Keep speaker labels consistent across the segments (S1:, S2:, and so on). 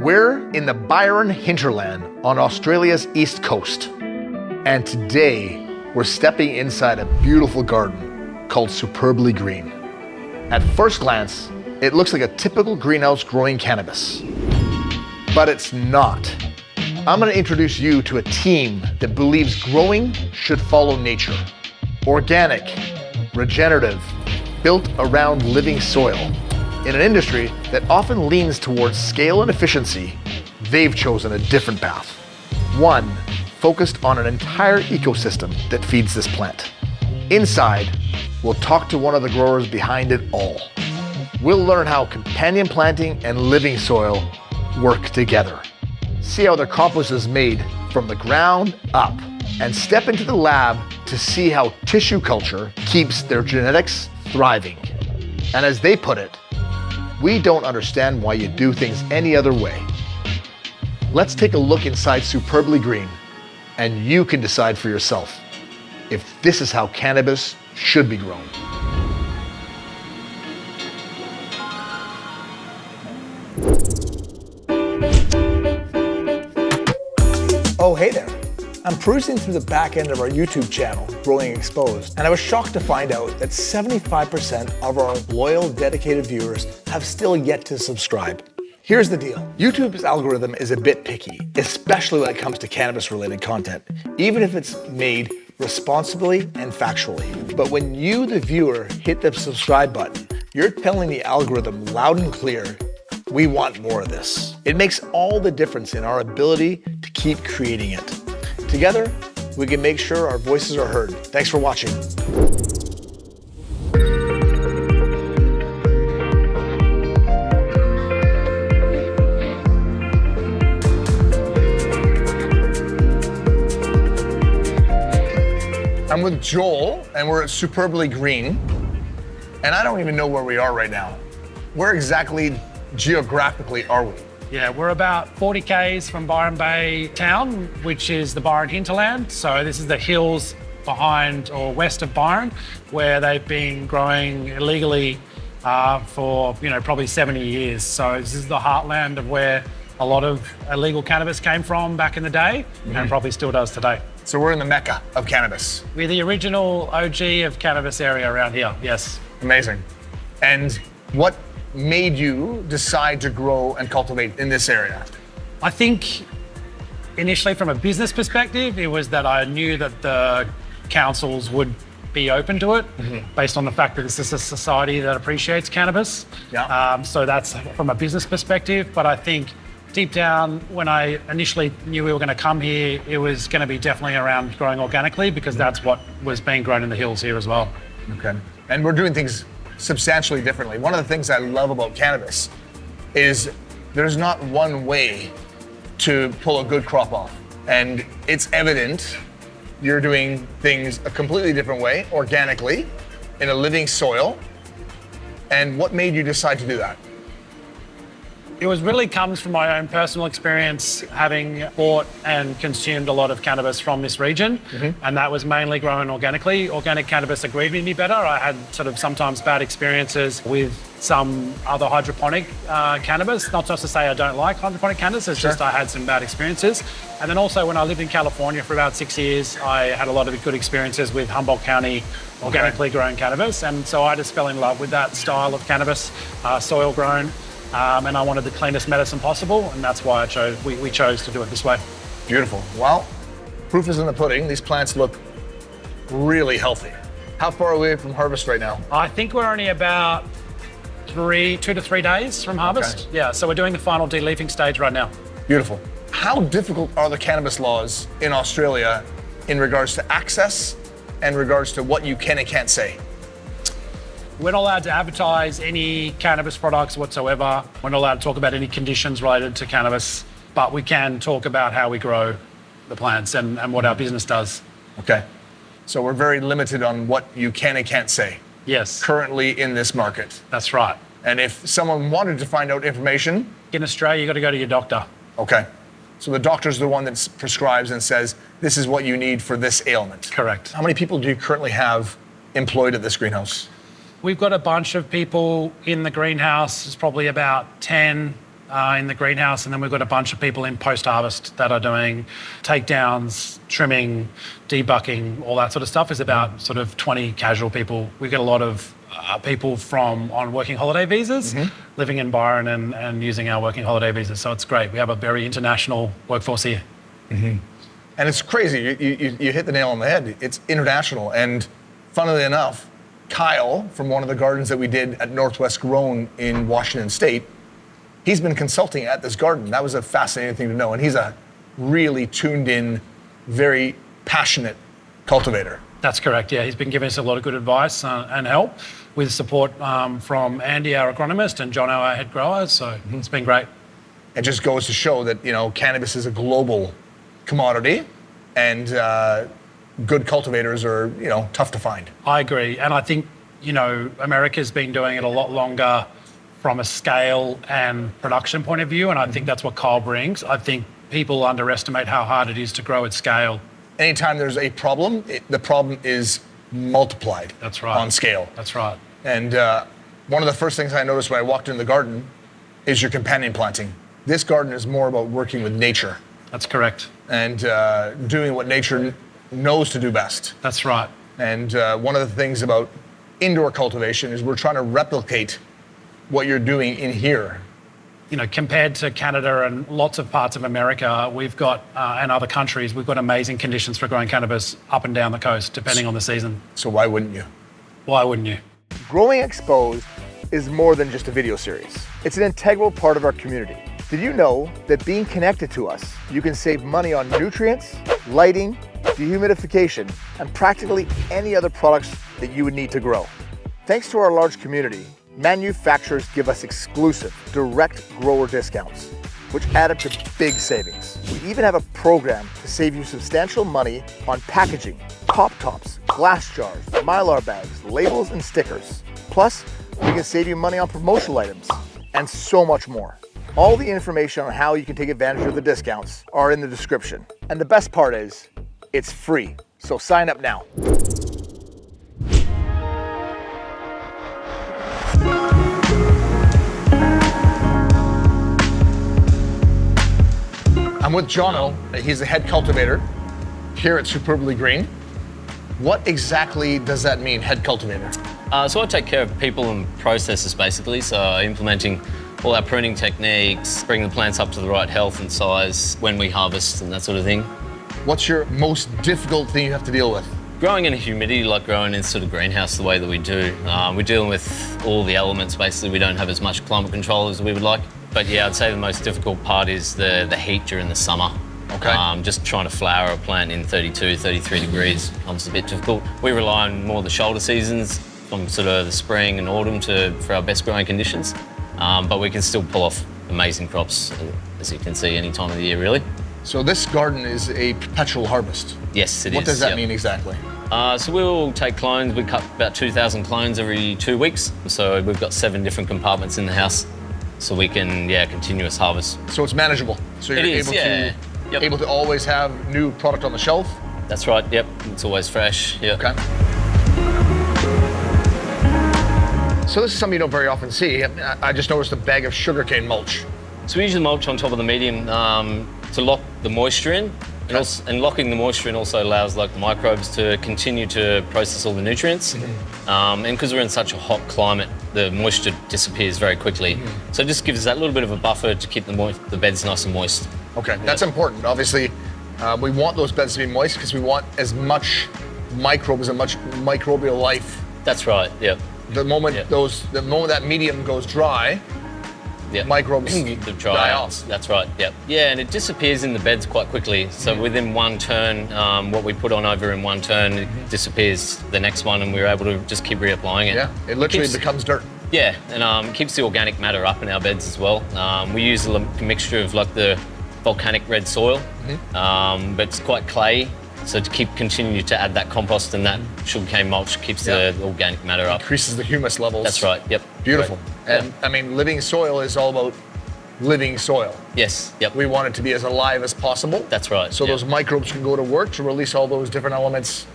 S1: We're in the Byron hinterland on Australia's east coast. And today, we're stepping inside a beautiful garden called Superbly Green. At first glance, it looks like a typical greenhouse growing cannabis. But it's not. I'm going to introduce you to a team that believes growing should follow nature. Organic, regenerative, built around living soil. In an industry that often leans towards scale and efficiency, they've chosen a different path. One focused on an entire ecosystem that feeds this plant. Inside, we'll talk to one of the growers behind it all. We'll learn how companion planting and living soil work together. See how their compost is made from the ground up, and step into the lab to see how tissue culture keeps their genetics thriving. And as they put it, we don't understand why you do things any other way. Let's take a look inside Superbly Green, and you can decide for yourself if this is how cannabis should be grown. Oh, hey there. I'm cruising through the back end of our YouTube channel, Growing Exposed, and I was shocked to find out that 75% of our loyal, dedicated viewers have still yet to subscribe. Here's the deal. YouTube's algorithm is a bit picky, especially when it comes to cannabis-related content, even if it's made responsibly and factually. But when you, the viewer, hit the subscribe button, you're telling the algorithm loud and clear, we want more of this. It makes all the difference in our ability to keep creating it. Together, we can make sure our voices are heard. Thanks for watching. I'm with Joel, and we're at Superbly Green, and I don't even know where we are right now. Where exactly geographically are we?
S2: Yeah, we're about 40 k's from Byron Bay town, which is the Byron hinterland. So this is the hills behind or west of Byron, where they've been growing illegally for probably 70 years. So this is the heartland of where a lot of illegal cannabis came from back in the day, and probably still does today.
S1: So we're in the mecca of cannabis.
S2: We're the original OG of cannabis area around here, yes.
S1: Amazing. And what made you decide to grow and cultivate in this area?
S2: I think initially from a business perspective, it was that I knew that the councils would be open to it based on the fact that this is a society that appreciates cannabis.
S1: Yeah.
S2: So that's from a business perspective. But I think deep down, when I initially knew we were going to come here, it was going to be definitely around growing organically, because that's what was being grown in the hills here as well.
S1: Okay. And we're doing things substantially differently. One of the things I love about cannabis is there's not one way to pull a good crop off. And it's evident you're doing things a completely different way, organically, in a living soil. And what made you decide to do that?
S2: It really comes from my own personal experience, having bought and consumed a lot of cannabis from this region, and that was mainly grown organically. Organic cannabis agreed with me better. I had sort of sometimes bad experiences with some other hydroponic cannabis. Not just to say I don't like hydroponic cannabis, it's just I had some bad experiences. And then also when I lived in California for about 6 years, I had a lot of good experiences with Humboldt County organically grown cannabis. And so I just fell in love with that style of cannabis, soil grown. And I wanted the cleanest medicine possible, and that's why we chose to do it this way.
S1: Beautiful. Well, proof is in the pudding. These plants look really healthy. How far away from harvest right now?
S2: I think we're only about 2 to 3 days from harvest. Okay. Yeah, so we're doing the final de-leafing stage right now.
S1: Beautiful. How difficult are the cannabis laws in Australia in regards to access and regards to what you can and can't say?
S2: We're not allowed to advertise any cannabis products whatsoever. We're not allowed to talk about any conditions related to cannabis, but we can talk about how we grow the plants and what our business does.
S1: Okay. So we're very limited on what you can and can't say.
S2: Yes.
S1: Currently in this market.
S2: That's right.
S1: And if someone wanted to find out information?
S2: In Australia, you've got to go to your doctor.
S1: Okay. So the doctor's the one that prescribes and says, this is what you need for this ailment.
S2: Correct.
S1: How many people do you currently have employed at this greenhouse?
S2: We've got a bunch of people in the greenhouse. It's probably about 10 in the greenhouse, and then we've got a bunch of people in post-harvest that are doing takedowns, trimming, debucking, all that sort of stuff. Is about sort of 20 casual people. We get a lot of people on working holiday visas, living in Byron and using our working holiday visas. So it's great. We have a very international workforce here.
S1: And it's crazy. You hit the nail on the head. It's international. And funnily enough, Kyle from one of the gardens that we did at Northwest Grown in Washington State, he's been consulting at this garden. That was a fascinating thing to know. And he's a really tuned in, very passionate cultivator.
S2: That's correct, yeah. He's been giving us a lot of good advice and help with support from Andy, our agronomist, and John, our head grower. So it's been great.
S1: It just goes to show that, cannabis is a global commodity, and good cultivators are, tough to find.
S2: I agree. And I think, America's been doing it a lot longer from a scale and production point of view. And I think that's what Kyle brings. I think people underestimate how hard it is to grow at scale.
S1: Anytime there's a problem, the problem is multiplied.
S2: That's right.
S1: On scale.
S2: That's right.
S1: And one of the first things I noticed when I walked into the garden is your companion planting. This garden is more about working with nature.
S2: That's correct.
S1: And doing what nature knows to do best.
S2: That's right.
S1: And one of the things about indoor cultivation is we're trying to replicate what you're doing in here.
S2: Compared to Canada and lots of parts of America, we've got, and other countries, we've got amazing conditions for growing cannabis up and down the coast, depending on the season.
S1: So why wouldn't you?
S2: Why wouldn't you?
S1: Growing Exposed is more than just a video series. It's an integral part of our community. Did you know that being connected to us, you can save money on nutrients, lighting, dehumidification, and practically any other products that you would need to grow? Thanks to our large community, manufacturers give us exclusive direct grower discounts, which add up to big savings. We even have a program to save you substantial money on packaging, pop tops, glass jars, Mylar bags, labels, and stickers. Plus, we can save you money on promotional items and so much more. All the information on how you can take advantage of the discounts are in the description. And the best part is, it's free. So sign up now. I'm with Jono. He's the head cultivator here at Superbly Green. What exactly does that mean, head cultivator?
S3: So I take care of people and processes, basically. So implementing all our pruning techniques, bring the plants up to the right health and size when we harvest and that sort of thing.
S1: What's your most difficult thing you have to deal with?
S3: Growing in humidity, like growing in sort of greenhouse the way that we do, we're dealing with all the elements. Basically, we don't have as much climate control as we would like. But yeah, I'd say the most difficult part is the heat during the summer.
S1: Okay.
S3: Just trying to flower a plant in 32, 33 degrees becomes a bit difficult. We rely on more the shoulder seasons from sort of the spring and autumn for our best growing conditions. But we can still pull off amazing crops, as you can see, any time of the year, really.
S1: So this garden is a perpetual harvest?
S3: Yes, it is.
S1: What does that mean exactly?
S3: So we'll take clones. We cut about 2,000 clones every 2 weeks. So we've got 7 different compartments in the house. So we can, continuous harvest.
S1: So it's manageable. So you're able to always have new product on the shelf?
S3: That's right, yep. It's always fresh, yep.
S1: Okay. So this is something you don't very often see. I just noticed a bag of sugarcane mulch.
S3: So we use the mulch on top of the medium to lock the moisture in. And locking the moisture in also allows the microbes to continue to process all the nutrients. And because we're in such a hot climate, the moisture disappears very quickly. So it just gives us that little bit of a buffer to keep the beds nice and moist.
S1: Okay, that's important. Obviously, we want those beds to be moist because we want as much microbes and much microbial life.
S3: That's right, yep.
S1: The moment that medium goes dry, microbes die off.
S3: That's right, yep. Yeah, and it disappears in the beds quite quickly. So within one turn, what we put on over in one turn, it disappears the next one, and we're able to just keep reapplying it.
S1: Yeah, it literally becomes dirt.
S3: Yeah, and keeps the organic matter up in our beds as well. We use a mixture of the volcanic red soil, but it's quite clay. So to continue to add that compost and that sugarcane mulch keeps the organic matter up.
S1: Increases the humus levels.
S3: That's right, yep.
S1: Beautiful.
S3: Right.
S1: And I mean, living soil is all about living soil.
S3: Yes, yep.
S1: We want it to be as alive as possible.
S3: That's right.
S1: So those microbes can go to work to release all those different elements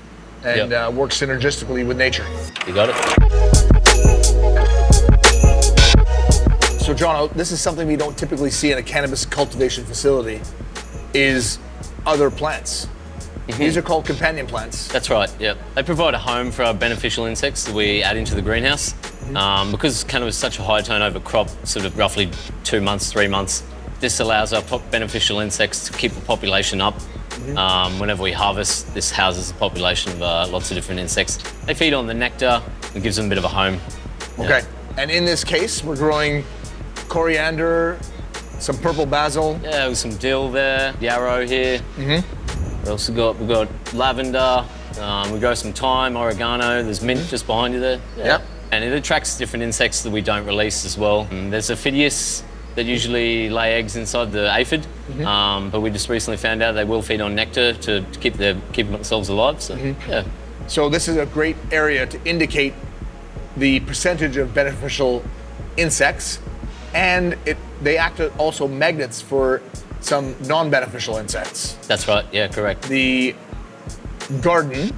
S1: and work synergistically with nature.
S3: You got it.
S1: So John, this is something we don't typically see in a cannabis cultivation facility, is other plants. These are called companion plants.
S3: That's right, yeah. They provide a home for our beneficial insects that we add into the greenhouse. Because cannabis is such a high turnover crop, sort of roughly 2 months, 3 months, this allows our beneficial insects to keep the population up. Whenever we harvest, this houses a population of lots of different insects. They feed on the nectar, it gives them a bit of a home.
S1: Okay, and in this case, we're growing coriander, some purple basil.
S3: Yeah, with some dill there, yarrow here. We've got lavender, we grow some thyme, oregano, there's mint just behind you there.
S1: Yep.
S3: And it attracts different insects that we don't release as well. There's a phidias that usually lay eggs inside the aphid, but we just recently found out they will feed on nectar to keep themselves alive. So, yeah.
S1: So this is a great area to indicate the percentage of beneficial insects, and they act as also magnets for some non-beneficial insects.
S3: That's right, yeah, correct.
S1: The garden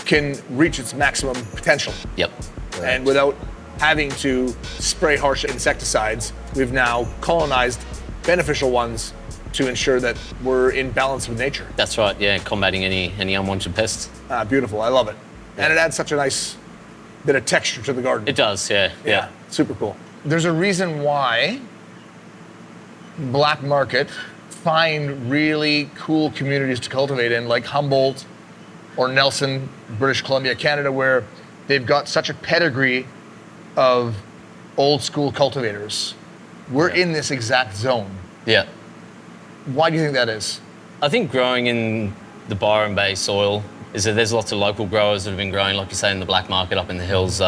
S1: can reach its maximum potential.
S3: Yep.
S1: And without having to spray harsh insecticides, we've now colonized beneficial ones to ensure that we're in balance with nature.
S3: That's right, yeah, combating any unwanted pests.
S1: Beautiful, I love it. Yeah. And it adds such a nice bit of texture to the garden.
S3: It does, yeah.
S1: Super cool. There's a reason why black market find really cool communities to cultivate in, like Humboldt or Nelson, British Columbia, Canada, where they've got such a pedigree of old school cultivators. We're in this exact zone.
S3: Yeah.
S1: Why do you think that is?
S3: I think growing in the Byron Bay soil is that there's lots of local growers that have been growing, like you say, in the black market up in the hills.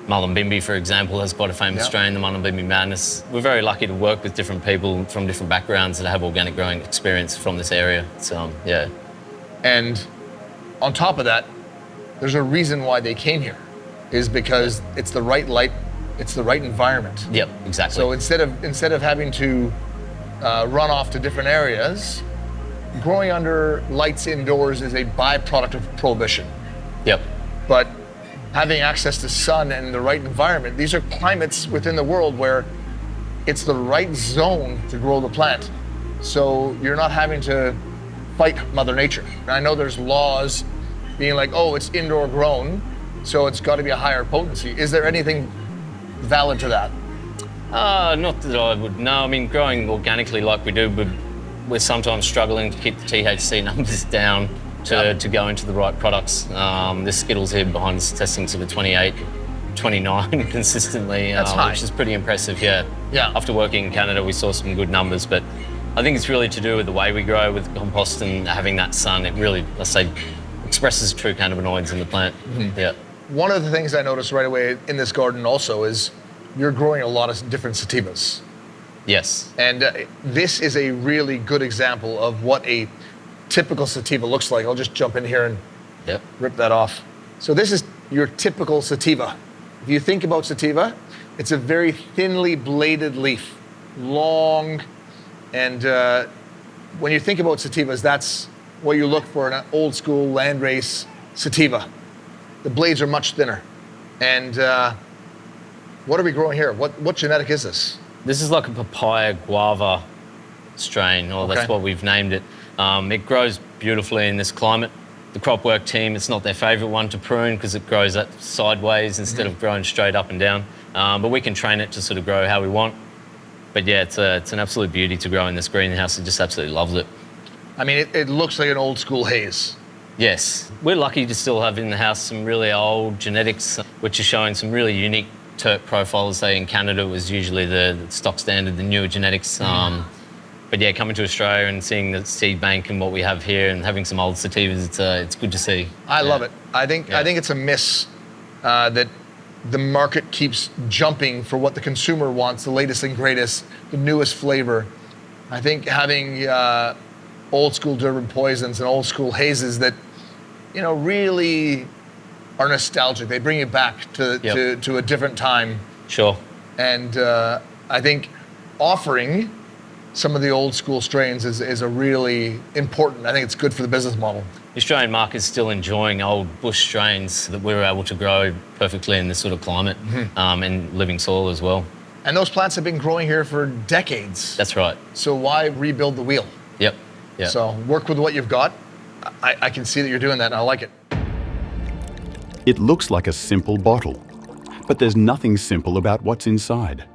S3: Mullumbimby, for example, has quite a famous strain, the Mullumbimby Madness. We're very lucky to work with different people from different backgrounds that have organic growing experience from this area. So, yeah.
S1: And on top of that, there's a reason why they came here, is because it's the right light, it's the right environment.
S3: Yep, exactly.
S1: So instead of having to run off to different areas, growing under lights indoors is a byproduct of prohibition.
S3: Yep.
S1: But having access to sun and the right environment, these are climates within the world where it's the right zone to grow the plant. So you're not having to fight Mother Nature. And I know there's laws being like, oh, it's indoor grown, so it's got to be a higher potency. Is there anything valid to that?
S3: Not that I would know. I mean, growing organically like we do, we're sometimes struggling to keep the THC numbers down to go into the right products. This Skittles here behind us testing sort of 28, 29 consistently,
S1: That's high.
S3: Which is pretty impressive, yeah. After working in Canada, we saw some good numbers, but I think it's really to do with the way we grow with compost and having that sun. It really, let's say, expresses true cannabinoids in the plant. Yeah.
S1: One of the things I noticed right away in this garden also is you're growing a lot of different sativas.
S3: Yes.
S1: And this is a really good example of what a typical sativa looks like. I'll just jump in here and rip that off. So this is your typical sativa. If you think about sativa, it's a very thinly bladed leaf, long, and when you think about sativas, that's what you look for in an old school landrace sativa. The blades are much thinner. And what are we growing here? What genetic is this?
S3: This is like a papaya guava strain, or that's what we've named it. It grows beautifully in this climate. The crop work team, it's not their favourite one to prune because it grows that sideways instead of growing straight up and down. But we can train it to sort of grow how we want. But yeah, it's an absolute beauty to grow in this greenhouse. It just absolutely loves it.
S1: I mean, it looks like an old school haze.
S3: Yes. We're lucky to still have in the house some really old genetics, which are showing some really unique terp profiles. Say in Canada it was usually the stock standard, the newer genetics. But yeah, coming to Australia and seeing the seed bank and what we have here and having some old sativas, it's good to see.
S1: I love it. I think it's a miss that the market keeps jumping for what the consumer wants, the latest and greatest, the newest flavor. I think having old school Durban poisons and old school hazes that, you know, really are nostalgic. They bring you back to a different time.
S3: Sure.
S1: And I think offering some of the old school strains is a really important, I think it's good for the business model.
S3: The Australian market is still enjoying old bush strains that we were able to grow perfectly in this sort of climate and living soil as well.
S1: And those plants have been growing here for decades.
S3: That's right.
S1: So why rebuild the wheel?
S3: Yep. Yep.
S1: So work with what you've got. I can see that you're doing that, and I like it.
S4: It looks like a simple bottle, but there's nothing simple about what's inside.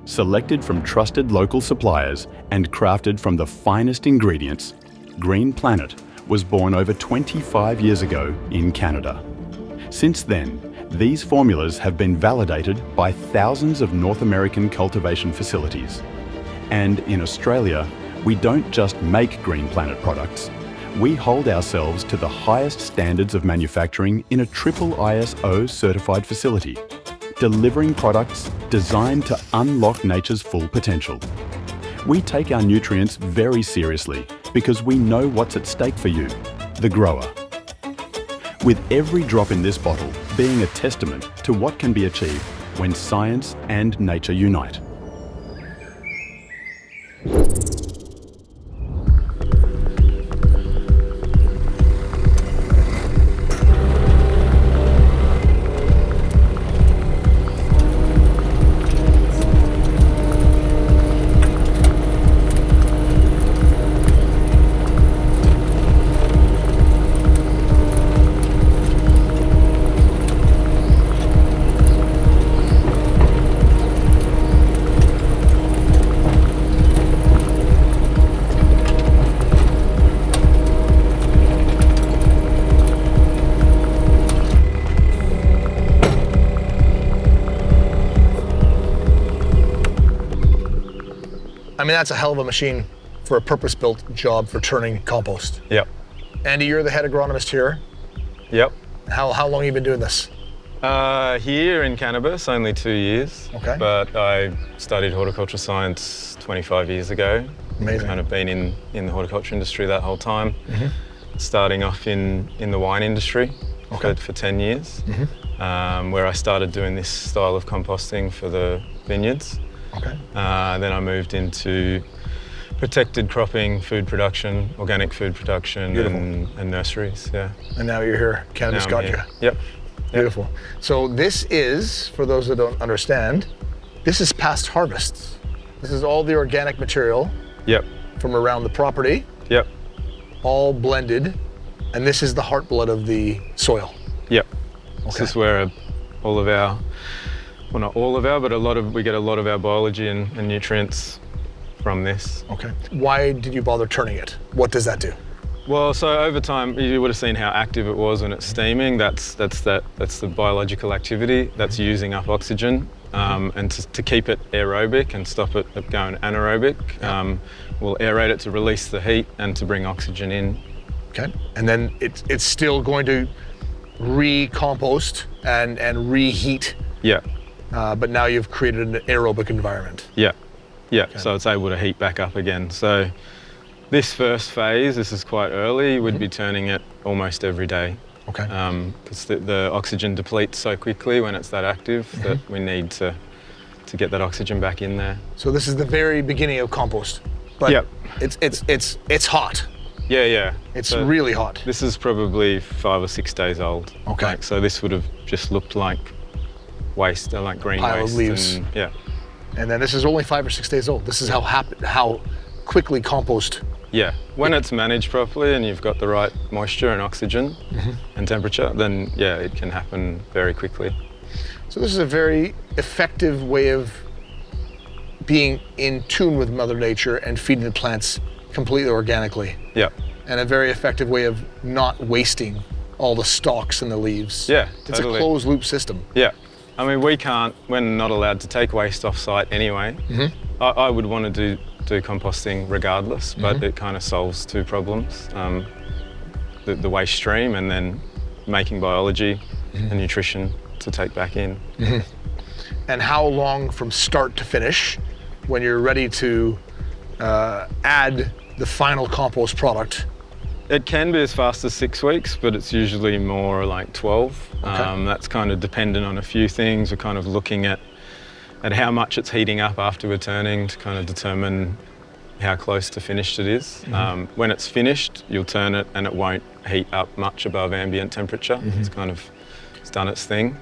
S4: Selected from trusted local suppliers and crafted from the finest ingredients, Green Planet was born over 25 years ago in Canada. Since then, these formulas have been validated by thousands of North American cultivation facilities. And in Australia, we don't just make Green Planet products. We hold ourselves to the highest standards of manufacturing in a triple ISO certified facility, delivering products designed to unlock nature's full potential. We take our nutrients very seriously because we know what's at stake for you, the grower. With every drop in this bottle being a testament to what can be achieved when science and nature unite.
S1: I mean, that's a hell of a machine for a purpose-built job for turning compost.
S5: Yep.
S1: Andy, you're the head agronomist here.
S5: Yep.
S1: How long have you been doing this?
S5: Here in cannabis, only 2 years.
S1: Okay.
S5: But I studied horticulture science 25 years ago.
S1: Amazing.
S5: Kind of been in the horticulture industry that whole time. Starting off in the wine industry for 10 years, where I started doing this style of composting for the vineyards.
S1: Okay.
S5: Then I moved into protected cropping, food production, organic food production, and nurseries. Yeah.
S1: And now you're here. Cannabis got you.
S5: Yep.
S1: Beautiful. So this is, for those that don't understand, this is past harvest. This is all the organic material
S5: Yep.
S1: from around the property,
S5: Yep.
S1: all blended, and this is the heart blood of the soil.
S5: Yep.
S1: Okay.
S5: This is where all of our, well, not all of our, but we get a lot of our biology and nutrients from this.
S1: Okay. Why did you bother turning it? What does that do?
S5: Well, so over time, you would have seen how active it was when it's steaming. That's the biological activity that's using up oxygen, and to keep it aerobic and stop it going anaerobic, we'll aerate it to release the heat and to bring oxygen in.
S1: Okay. And then it's still going to recompost and reheat.
S5: Yeah.
S1: But now you've created an aerobic environment.
S5: Yeah. Yeah.
S1: Okay.
S5: So it's able to heat back up again. So this first phase, this is quite early, we'd be turning it almost every day.
S1: Okay.
S5: Because the oxygen depletes so quickly when it's that active that we need to get that oxygen back in there.
S1: So this is the very beginning of compost, but
S5: Yep.
S1: it's hot.
S5: Yeah.
S1: It's
S5: So
S1: really hot.
S5: This is probably 5 or 6 days old.
S1: Okay.
S5: So this would have just looked like waste, like green
S1: Pile of
S5: waste.
S1: leaves.
S5: And, yeah.
S1: And then this is only 5 or 6 days old. This is how quickly compost.
S5: Yeah. When it's managed properly and you've got the right moisture and oxygen and temperature, then yeah, it can happen very quickly.
S1: So this is a very effective way of being in tune with Mother Nature and feeding the plants completely organically.
S5: Yeah.
S1: And a very effective way of not wasting all the stalks and the leaves.
S5: Yeah,
S1: It's
S5: totally.
S1: a closed loop system.
S5: Yeah. I mean, we're not allowed to take waste off site anyway. I would want to do composting regardless, but it kind of solves two problems. The waste stream and then making biology and nutrition to take back in.
S1: And how long from start to finish, when you're ready to add the final compost product?
S5: It can be as fast as 6 weeks, but it's usually more like 12.
S1: Okay.
S5: That's kind of dependent on a few things. We're kind of looking at how much it's heating up after we're turning to kind of determine how close to finished it is. When it's finished, you'll turn it and it won't heat up much above ambient temperature. It's done its thing.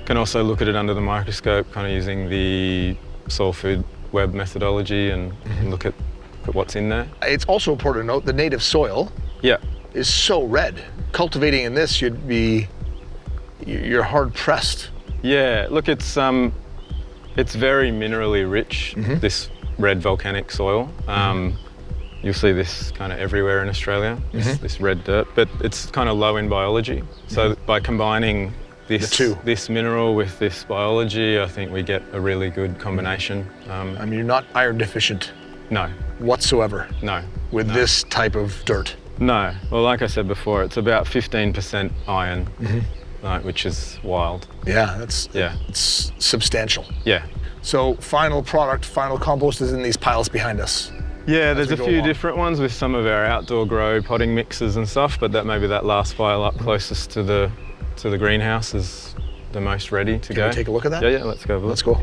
S5: Can also look at it under the microscope, kind of using the soil food web methodology and look at what's in there.
S1: It's also important to note the native soil
S5: Yeah.
S1: is so red. Cultivating in this, you're hard pressed.
S5: Yeah, look, it's very minerally rich, this red volcanic soil. You'll see this kind of everywhere in Australia, this red dirt, but it's kind of low in biology. So by combining this mineral with this biology, I think we get a really good combination.
S1: I mean, you're not iron deficient
S5: No,
S1: whatsoever
S5: no.
S1: with this type of dirt.
S5: No, well, like I said before, it's about 15% iron, like, which is wild.
S1: Yeah,
S5: Yeah.
S1: it's substantial.
S5: Yeah.
S1: So final compost is in these piles behind us.
S5: Yeah, there's
S1: we
S5: a
S1: go
S5: few
S1: along.
S5: different ones with some of our outdoor grow potting mixes and stuff, but maybe that last pile up closest to the greenhouse is the most ready to go.
S1: Can we take a look at that?
S5: Yeah, let's go have a look.
S1: Let's go.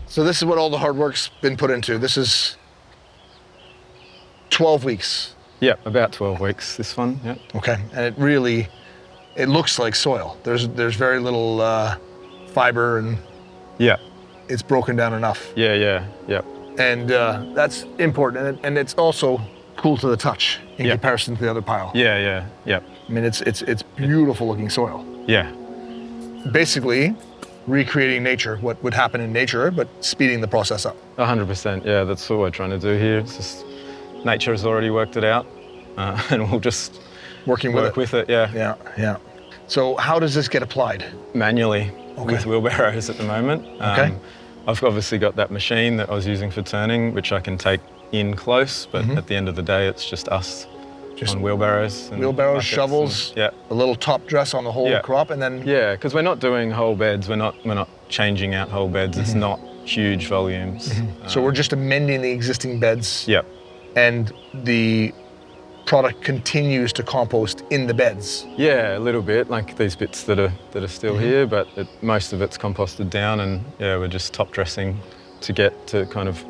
S1: So this is what all the hard work's been put into. This is 12 weeks.
S5: Yeah, about 12 weeks, this one, yeah.
S1: Okay, and it looks like soil. There's very little fiber, and
S5: Yeah,
S1: it's broken down enough.
S5: yeah.
S1: And that's important, and it's also cool to the touch in
S5: Yeah.
S1: comparison to the other pile.
S5: Yeah.
S1: I mean, it's beautiful looking soil.
S5: Yeah,
S1: Basically, recreating nature, what would happen in nature, but speeding the process up.
S5: 100%, yeah, that's what we're trying to do here. It's just, nature has already worked it out, and we'll just
S1: Working
S5: work with it, yeah.
S1: Yeah. So how does this get applied?
S5: Manually
S1: Okay.
S5: with wheelbarrows at the moment.
S1: Okay.
S5: I've obviously got that machine that I was using for turning, which I can take in close, but at the end of the day, it's just us
S1: Just
S5: on wheelbarrows. And
S1: Wheelbarrows,
S5: buckets
S1: shovels,
S5: and,
S1: a little top dress on the whole
S5: Yeah.
S1: crop, and then
S5: yeah, because we're not doing whole beds. We're not changing out whole beds. It's not huge volumes.
S1: so we're just amending the existing beds,
S5: Yeah,
S1: and the product continues to compost in the beds.
S5: yeah, a little bit, like these bits that are still here, but most of it's composted down, and yeah, we're just top dressing to get to kind of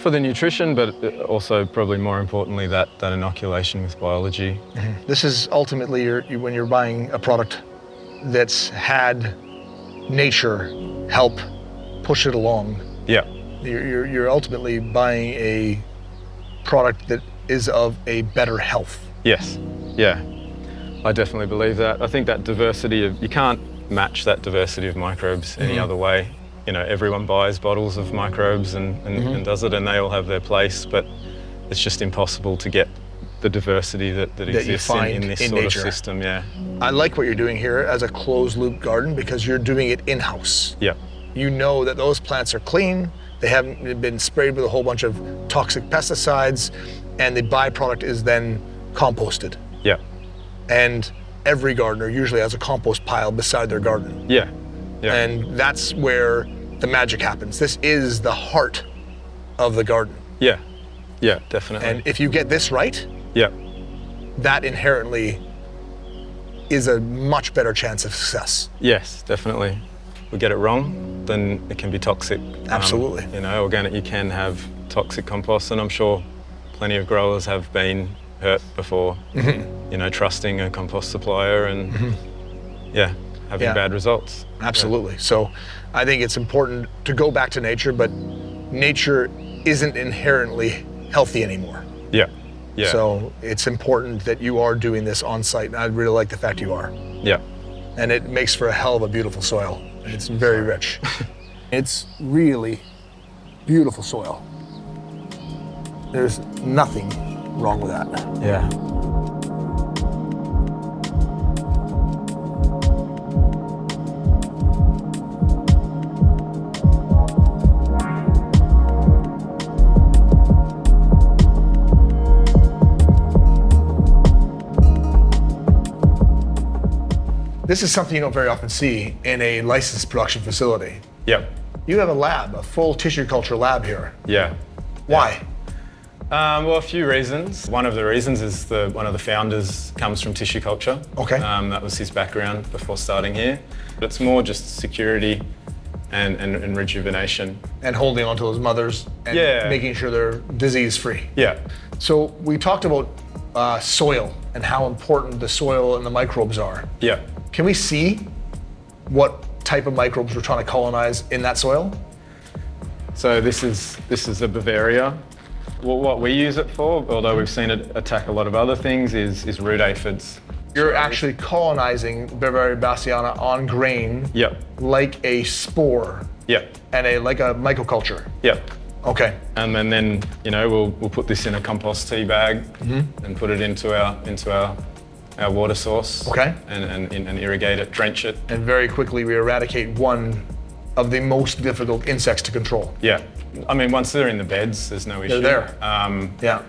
S5: for the nutrition, but also probably more importantly that inoculation with biology.
S1: This is ultimately when you're buying a product that's had nature help push it along.
S5: Yeah,
S1: You're ultimately buying a product that is of a better health.
S5: yes, yeah, I definitely believe that. I think that diversity you can't match that diversity of microbes any other way. You know, everyone buys bottles of microbes and does it, and they all have their place, but it's just impossible to get the diversity that
S1: you
S5: exists
S1: find
S5: in this
S1: in
S5: sort
S1: nature.
S5: of system, yeah.
S1: I like what you're doing here as a closed loop garden because you're doing it in-house.
S5: Yeah,
S1: You know that those plants are clean, they haven't been sprayed with a whole bunch of toxic pesticides, and the byproduct is then composted.
S5: yeah,
S1: And every gardener usually has a compost pile beside their garden.
S5: yeah, yeah.
S1: And that's where the magic happens. This is the heart of the garden.
S5: Yeah, definitely.
S1: And if you get this right,
S5: yeah,
S1: that inherently is a much better chance of success.
S5: yes, definitely. If we get it wrong, then it can be toxic.
S1: Absolutely.
S5: You know, organic, you can have toxic compost, and I'm sure plenty of growers have been hurt before, you know, trusting a compost supplier and, having
S1: Yeah.
S5: bad results.
S1: Absolutely. So I think it's important to go back to nature, but nature isn't inherently healthy anymore.
S5: Yeah, yeah,
S1: So it's important that you are doing this on site. And I really like the fact you are.
S5: yeah.
S1: And it makes for a hell of a beautiful soil. It's very rich. It's really beautiful soil. There's nothing wrong with that.
S5: Yeah.
S1: This is something you don't very often see in a licensed production facility.
S5: Yep.
S1: You have a lab, a full tissue culture lab here.
S5: Yeah.
S1: Why?
S5: Well, a few reasons. One of the reasons is one of the founders comes from tissue culture.
S1: Okay.
S5: That was his background before starting here. But it's more just security and rejuvenation.
S1: And holding onto those mothers and
S5: Yeah.
S1: making sure they're disease-free.
S5: Yeah.
S1: So we talked about soil and how important the soil and the microbes are.
S5: Yeah.
S1: Can we see what type of microbes we're trying to colonize in that soil?
S5: So this is a Bavaria. Well, what we use it for, although we've seen it attack a lot of other things, is root aphids.
S1: You're actually colonizing Bavaria bassiana on grain
S5: Yep.
S1: like a spore
S5: Yep.
S1: and like a mycoculture.
S5: Yep.
S1: Okay.
S5: And then we'll put this in a compost tea bag and put it into our water source.
S1: Okay.
S5: And irrigate it, drench it.
S1: And very quickly we eradicate one of the most difficult insects to control.
S5: Yeah. I mean, once they're in the beds, there's no issue.
S1: They're there. Yeah.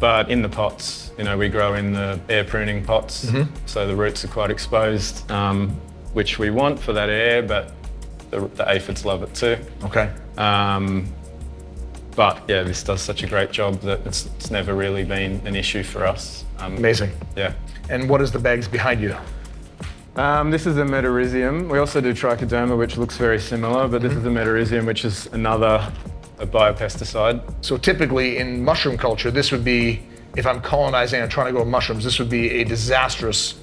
S5: But in the pots, we grow in the air pruning pots, so the roots are quite exposed, which we want for that air, but the aphids love it too.
S1: Okay.
S5: But yeah, this does such a great job that it's never really been an issue for us.
S1: Amazing.
S5: Yeah.
S1: And what is the bags behind you?
S5: This is a metarhizium. We also do trichoderma, which looks very similar, but this is a metarhizium, which is a biopesticide.
S1: So typically in mushroom culture, this would be, if I'm colonizing and trying to grow mushrooms, this would be a disastrous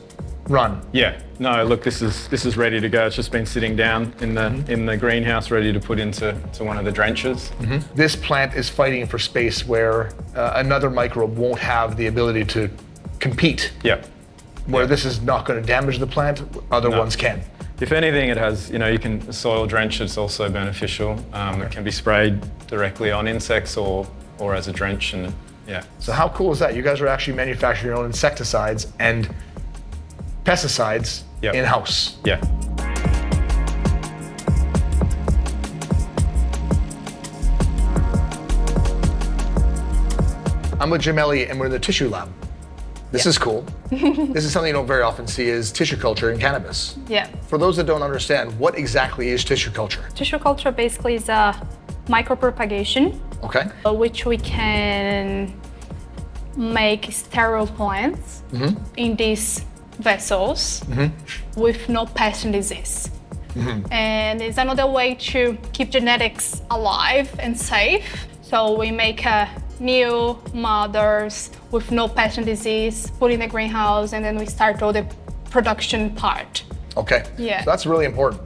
S1: run.
S5: Yeah. No, look, this is ready to go. It's just been sitting down in the greenhouse, ready to put into one of the drenches.
S1: This plant is fighting for space where another microbe won't have the ability to compete.
S5: Yeah.
S1: Where this is not going to damage the plant, other ones can.
S5: If anything, it has, you can soil drench, it's also beneficial. It can be sprayed directly on insects or as a drench, and yeah.
S1: So how cool is that? You guys are actually manufacturing your own insecticides and pesticides in-house.
S5: Yeah.
S1: I'm with Jim Ellie and we're in the tissue lab. This is cool. This is something you don't very often see, is tissue culture in cannabis.
S6: Yeah.
S1: For those that don't understand, what exactly is tissue culture?
S6: Tissue culture basically is a micropropagation,
S1: Okay.
S6: which we can make sterile plants in these vessels with no pest and disease. And it's another way to keep genetics alive and safe. So we make new mothers with no pest and disease, put in the greenhouse, and then we start all the production part.
S1: Okay.
S6: Yeah.
S1: So that's really important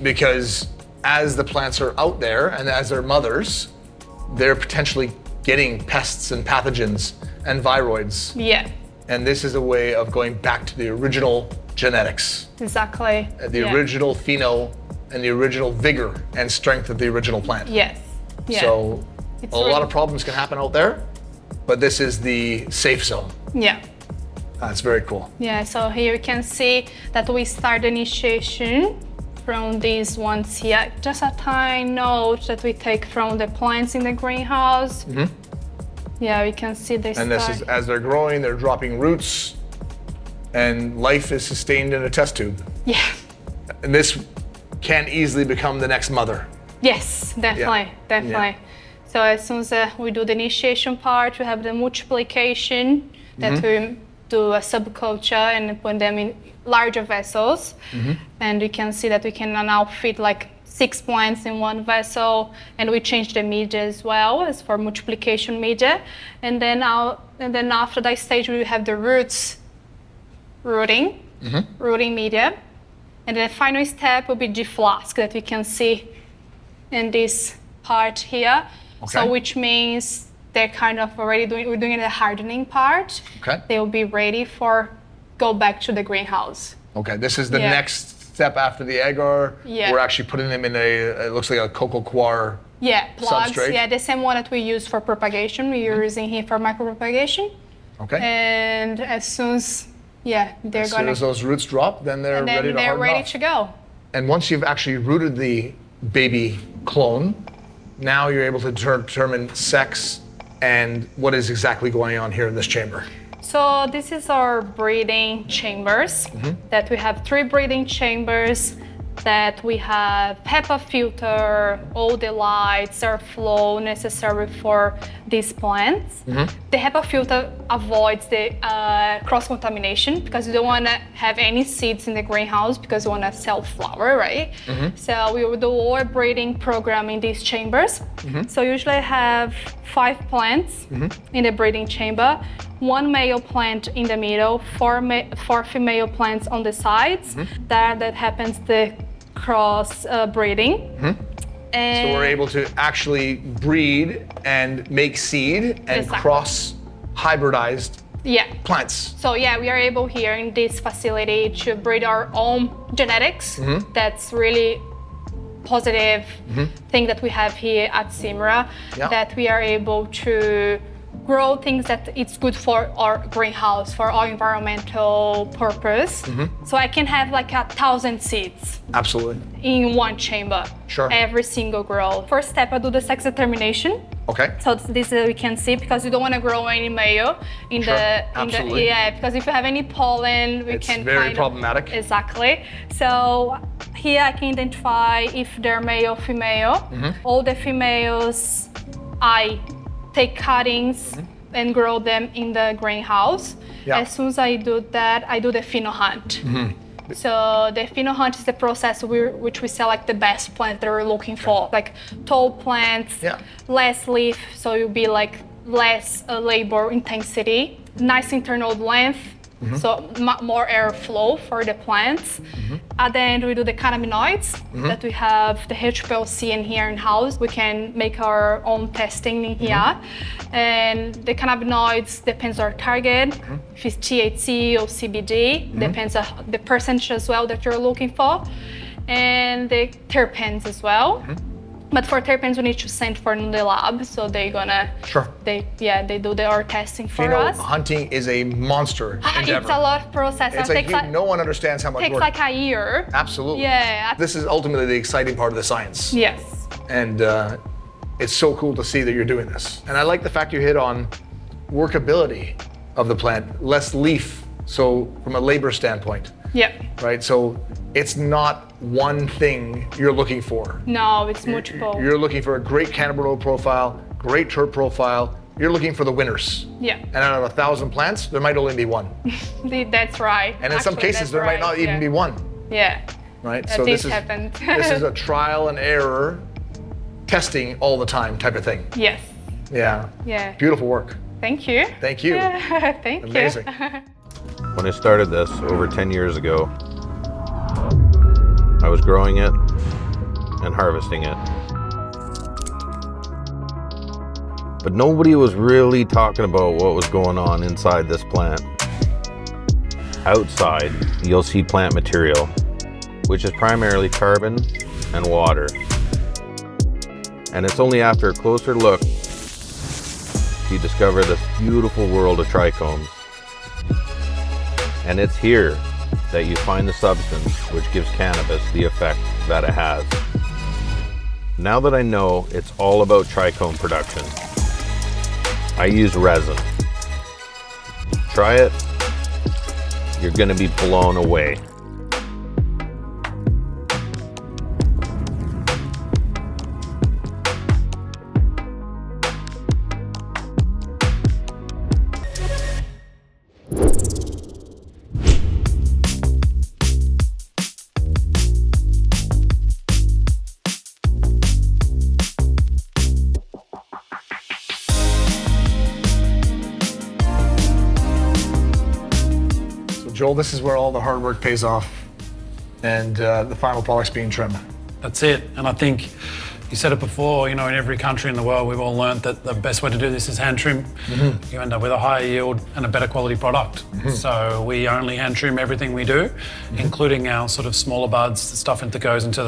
S1: because as the plants are out there and as their mothers, they're potentially getting pests and pathogens and viroids.
S6: Yeah,
S1: And this is a way of going back to the original genetics,
S6: exactly.
S1: the original pheno and the original vigor and strength of the original plant.
S6: Yes. Yeah.
S1: So
S6: It's
S1: a lot
S6: really-
S1: of problems can happen out there, but this is the safe zone.
S6: Yeah.
S1: That's very cool.
S6: Yeah, so here you can see that we start the initiation from these ones here. Just a tiny note that we take from the plants in the greenhouse. Yeah, we can see they
S1: And this is, as they're growing, they're dropping roots, and life is sustained in a test tube.
S6: Yeah.
S1: And this can easily become the next mother.
S6: Yes, definitely, definitely. So as soon as we do the initiation part, we have the multiplication that we do a subculture and put them in larger vessels. And you can see that we can now fit like 6 plants in one vessel, and we change the media as well as for multiplication media. And then after that stage, we have the rooting media. And the final step will be deflask that we can see in this part here.
S1: Okay.
S6: So which means they're kind of already we're doing the hardening part.
S1: Okay.
S6: They will be ready for go back to the greenhouse.
S1: Okay, this is the
S6: Yeah.
S1: next step after the agar.
S6: Yeah.
S1: We're actually putting them in it looks like a cocoa coir.
S6: Yeah, plugs.
S1: Substrate.
S6: Yeah, the same one that we use for propagation. We're using here for micropropagation.
S1: Okay.
S6: And as soon as they're
S1: As soon
S6: gonna
S1: as those roots drop, then they're
S6: and then
S1: ready to
S6: they're
S1: harden
S6: ready
S1: off.
S6: to go.
S1: And once you've actually rooted the baby clone, now you're able to determine sex and what is exactly going on here in this chamber.
S6: So this is our breeding chambers that we have 3 breeding chambers that we have HEPA filter, all the lights, airflow necessary for these plants. The HEPA filter avoids the cross-contamination because you don't want to have any seeds in the greenhouse because you want to sell flower, right? So we will do our breeding program in these chambers. So usually I have 5 plants in the breeding chamber, 1 male plant in the middle, 4 female plants on the sides. That happens the cross breeding. And
S1: So we're able to actually breed and make seed and
S6: Exactly.
S1: cross hybridized
S6: yeah.
S1: plants.
S6: So yeah, we are able here in this facility to breed our own genetics. That's really positive thing that we have here at Simra,
S1: Yeah.
S6: that we are able to grow things that it's good for our greenhouse, for our environmental purpose. So I can have like 1,000 seeds
S1: Absolutely.
S6: in one chamber.
S1: Sure.
S6: Every single grow. First step, I do the sex determination.
S1: Okay.
S6: So this we can see because you don't want to grow any male in
S1: Sure,
S6: the
S1: absolutely.
S6: yeah, because if you have any pollen, we
S1: It's
S6: can
S1: very
S6: kind
S1: problematic.
S6: Of, exactly. So here I can identify if they're male or female. All the females, I take cuttings and grow them in the greenhouse.
S1: Yeah.
S6: As soon as I do that, I do the pheno hunt. So the pheno hunt is the process which we select the best plants that we're looking for, like tall plants,
S1: Yeah.
S6: less leaf, so you'll be like less labor intensity, nice internal length, so more airflow for the plants. At the end, we do the cannabinoids that we have the HPLC in here in house. We can make our own testing in here, and the cannabinoids depends on our target. If it's THC or CBD, depends on the percentage as well that you're looking for, and the terpenes as well. But for terpenes, we need to send for the lab, so they're gonna.
S1: Sure.
S6: They do our testing for
S1: Pheno
S6: us.
S1: hunting is a monster endeavor.
S6: It's a lot of process.
S1: It's
S6: It
S1: like
S6: takes
S1: no one understands how much
S6: takes
S1: work.
S6: like a year.
S1: Absolutely.
S6: Yeah.
S1: This is ultimately the exciting part of the science.
S6: Yes.
S1: And it's so cool to see that you're doing this. And I like the fact you hit on workability of the plant, less leaf, so from a labor standpoint,
S6: Yeah.
S1: right? So it's not one thing you're looking for.
S6: No, it's multiple.
S1: You're looking for a great cannabinoid profile, great terp profile. You're looking for the winners.
S6: Yeah.
S1: And out of 1,000 plants, there might only be one.
S6: That's right.
S1: And in some
S6: Actually,
S1: cases,
S6: that's
S1: there might
S6: right.
S1: not even
S6: Yeah.
S1: be one,
S6: Yeah.
S1: right?
S6: This happened.
S1: this is a trial and error, testing all the time type of thing.
S6: Yes.
S1: Yeah.
S6: Yeah.
S1: Beautiful work.
S6: Thank you.
S1: Thank you.
S6: Thank
S1: Amazing.
S6: you.
S7: When I started this over 10 years ago, I was growing it and harvesting it. But nobody was really talking about what was going on inside this plant. Outside, you'll see plant material, which is primarily carbon and water. And it's only after a closer look you discover this beautiful world of trichomes. And it's here that you find the substance which gives cannabis the effect that it has. Now that I know it's all about trichome production, I use resin. Try it, you're gonna be blown away.
S1: Joel, this is where all the hard work pays off and the final product's being trimmed.
S2: That's it. And I think you said it before, in every country in the world, we've all learned that the best way to do this is hand trim. You end up with a higher yield and a better quality product. So we only hand trim everything we do, including our sort of smaller buds, the stuff that goes into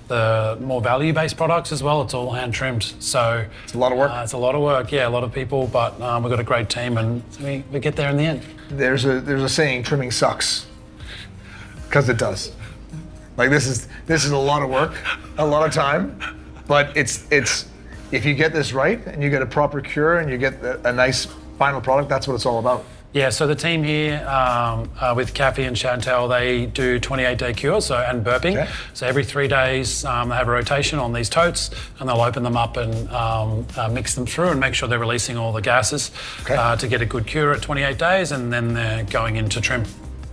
S2: the more value-based products as well. It's all hand trimmed. So
S1: It's a lot of work.
S2: it's a lot of work, yeah, a lot of people, but we've got a great team and we get there in the end.
S1: There's a saying, trimming sucks, because it does. Like this is a lot of work, a lot of time, but it's if you get this right and you get a proper cure and you get a nice final product, that's what it's all about.
S2: Yeah, so the team here with Kathy and Chantel, they do 28-day cures, and burping.
S1: Okay.
S2: So every 3 days, they have a rotation on these totes, and they'll open them up and mix them through and make sure they're releasing all the gases to get a good cure at 28 days, and then they're going into trim.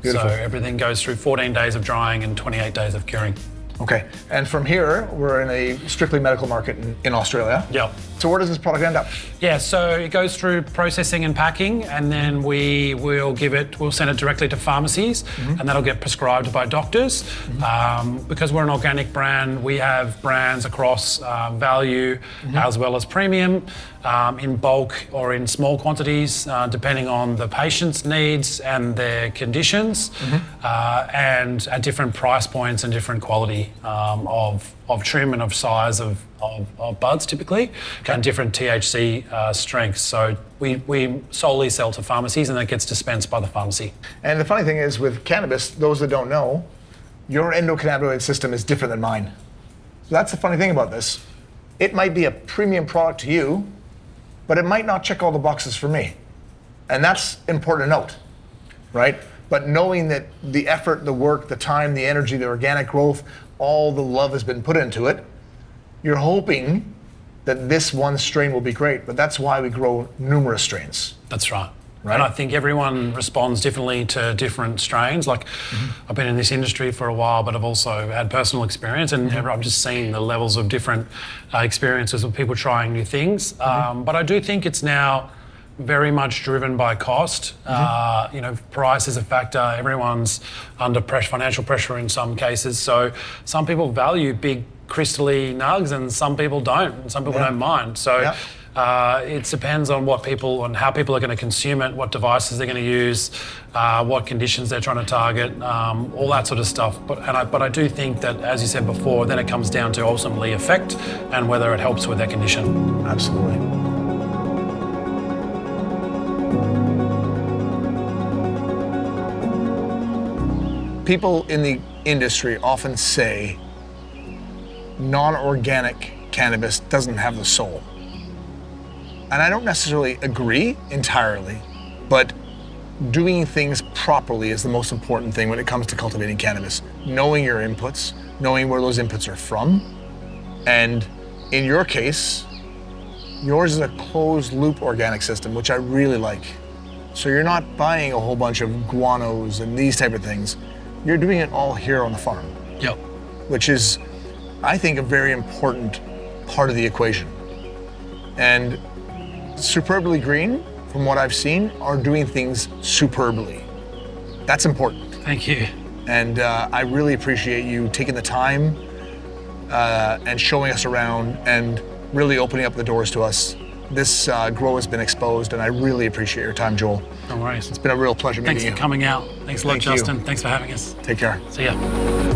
S1: Beautiful.
S2: So everything goes through 14 days of drying and 28 days of curing.
S1: Okay, and from here, we're in a strictly medical market in Australia.
S2: Yep.
S1: So where does this product end up?
S2: Yeah, so it goes through processing and packing, and then we'll send it directly to pharmacies, and that'll get prescribed by doctors. Because we're an organic brand, we have brands across value as well as premium, in bulk or in small quantities, depending on the patient's needs and their conditions, and at different price points and different quality of trim and of size of buds typically, and different THC strengths. So we solely sell to pharmacies, and that gets dispensed by the pharmacy.
S1: And the funny thing is with cannabis, those that don't know, your endocannabinoid system is different than mine. So that's the funny thing about this. It might be a premium product to you, but it might not check all the boxes for me. And that's important to note, right? But knowing that the effort, the work, the time, the energy, the organic growth, all the love has been put into it, you're hoping that this one strain will be great, but that's why we grow numerous strains.
S2: That's right.
S1: Right.
S2: And I think everyone responds differently to different strains. Like, I've been in this industry for a while, but I've also had personal experience, and I'm just seeing the levels of different experiences of people trying new things. But I do think it's now very much driven by cost. Price is a factor. Everyone's under financial pressure in some cases. So some people value big crystally nugs, and some people don't, and some people don't mind. So it depends on what people and how people are going to consume it, what devices they're going to use, what conditions they're trying to target, all that sort of stuff. But I do think that, as you said before, then it comes down to ultimately effect and whether it helps with their condition.
S1: Absolutely. People in the industry often say non-organic cannabis doesn't have the soul. And I don't necessarily agree entirely, but doing things properly is the most important thing when it comes to cultivating cannabis. Knowing your inputs, knowing where those inputs are from, and in your case, yours is a closed loop organic system, which I really like. So you're not buying a whole bunch of guanos and these type of things. You're doing it all here on the farm.
S2: Yep.
S1: Which is, I think, a very important part of the equation. And Superbly Green, from what I've seen, are doing things superbly. That's important.
S2: Thank you.
S1: And I really appreciate you taking the time and showing us around and really opening up the doors to us. This grow has been exposed, and I really appreciate your time, Joel.
S2: No worries.
S1: It's been a real pleasure meeting you.
S2: Thanks for coming out. Thanks a lot,
S1: Thank you.
S2: Justin. Thanks for having us.
S1: Take care.
S2: See ya.